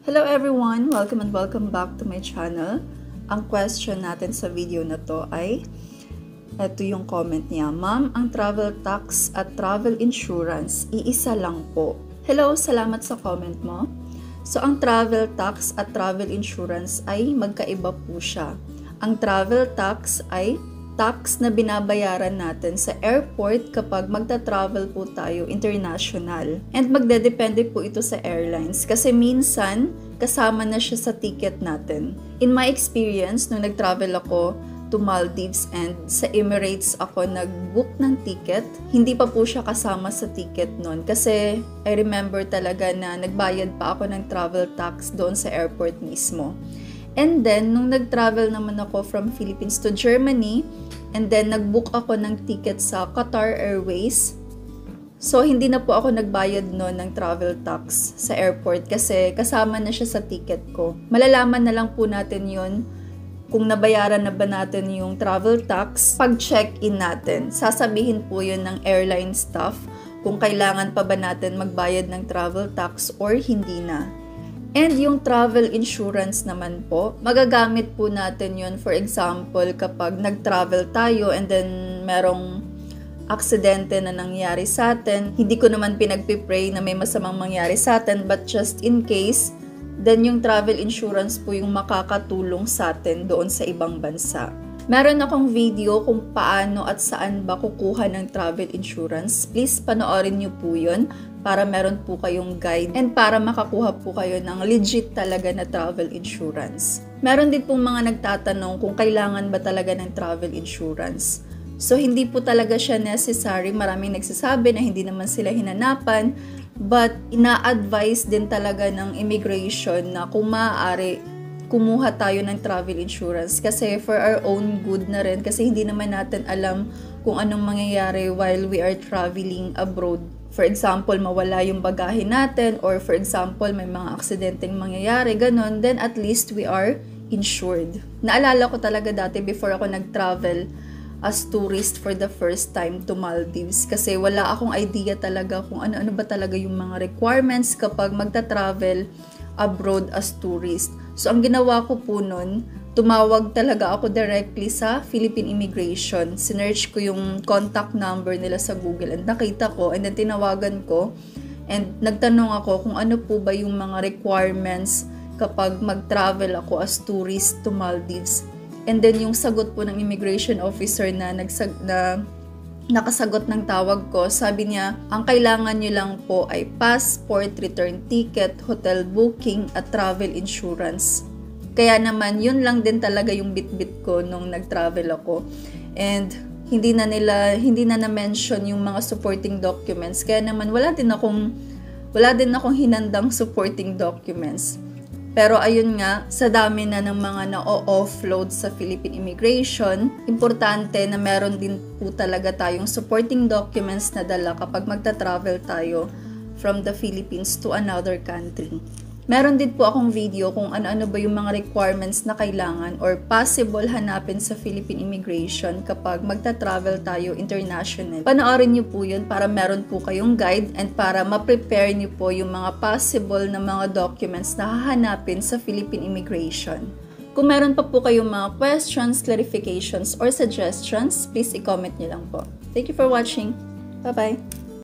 Hello everyone! Welcome and welcome back to my channel. Ang question natin sa video na to ay, ito yung comment niya, Ma'am, ang travel tax at travel insurance, iisa lang po. Hello, salamat sa comment mo. So, ang travel tax at travel insurance ay magkaiba po siya. Ang travel tax ay tax na binabayaran natin sa airport kapag magta-travel po tayo international. And magdedepende po ito sa airlines kasi minsan kasama na siya sa ticket natin. In my experience, nung nag-travel ako to Maldives and sa Emirates ako nag-book ng ticket, hindi pa po siya kasama sa ticket nun kasi I remember talaga na nagbayad pa ako ng travel tax doon sa airport mismo. And then, nung nag-travel naman ako from Philippines to Germany, and then nag-book ako ng ticket sa Qatar Airways. So, hindi na po ako nagbayad noon ng travel tax sa airport kasi kasama na siya sa ticket ko. Malalaman na lang po natin yun kung nabayaran na ba natin yung travel tax pag check-in natin. Sasabihin po yun ng airline staff kung kailangan pa ba natin magbayad ng travel tax or hindi na. And yung travel insurance naman po, magagamit po natin yun. For example, kapag nag-travel tayo and then merong aksidente na nangyari sa atin, hindi ko naman pinagpipray na may masamang mangyari sa atin, but just in case, then yung travel insurance po yung makakatulong sa atin doon sa ibang bansa. Meron akong video kung paano at saan ba kukuha ng travel insurance. Please panoorin nyo po yun para meron po kayong guide and para makakuha po kayo ng legit talaga na travel insurance. Meron din pong mga nagtatanong kung kailangan ba talaga ng travel insurance. So, hindi po talaga siya necessary. Maraming nagsasabi na hindi naman sila hinanapan. But, ina-advise din talaga ng immigration na kung maaari, kumuha tayo ng travel insurance kasi for our own good na rin kasi hindi naman natin alam kung anong mangyayari while we are traveling abroad. For example, mawala yung bagahe natin or for example, may mga aksidenteng mangyayari, ganun, then at least we are insured. Naalala ko talaga dati before ako nag-travel as tourist for the first time to Maldives kasi wala akong idea talaga kung ano-ano ba talaga yung mga requirements kapag magta-travel abroad as tourist. So, ang ginawa ko po nun, tumawag talaga ako directly sa Philippine Immigration. Sinearch ko yung contact number nila sa Google and nakita ko and then tinawagan ko and nagtanong ako kung ano po ba yung mga requirements kapag mag-travel ako as tourist to Maldives. And then yung sagot po ng immigration officer na nakasagot ng tawag ko, sabi niya, ang kailangan nyo lang po ay passport, return ticket, hotel booking, at travel insurance. Kaya naman, yun lang din talaga yung bit-bit ko nung nag-travel ako. And hindi na na-mention yung mga supporting documents. Kaya naman, wala din akong hinandang supporting documents. Pero ayun nga, sa dami na ng mga na-offload sa Philippine Immigration, importante na meron din po talaga tayong supporting documents na dala kapag magta-travel tayo from the Philippines to another country. Meron din po akong video kung ano-ano ba yung mga requirements na kailangan or possible hanapin sa Philippine Immigration kapag magta-travel tayo international. Panoorin niyo po yun para meron po kayong guide and para ma-prepare niyo po yung mga possible na mga documents na hahanapin sa Philippine Immigration. Kung meron pa po kayong mga questions, clarifications, or suggestions, please i-comment niyo lang po. Thank you for watching. Bye-bye!